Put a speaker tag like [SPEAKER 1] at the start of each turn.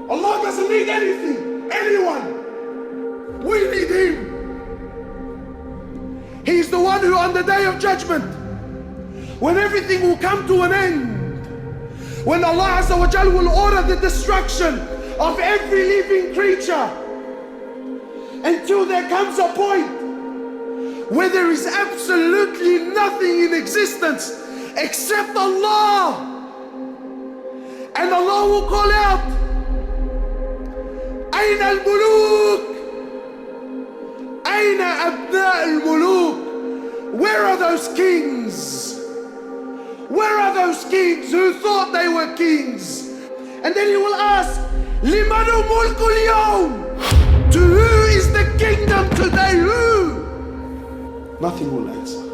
[SPEAKER 1] Allah doesn't need anything, anyone. We need Him. He's the one who on the day of judgment, when everything will come to an end, when Allah Azza wa Jal will order the destruction of every living creature, until there comes a point where there is absolutely nothing in existence except Allah. And Allah will call out, Aina al-muluk? Aina abna al-muluk? Where are those kings? Where are those kings who thought they were kings? And then He will ask, Limanu mulku al-yawm? To who is the kingdom today? Who? Nothing will answer.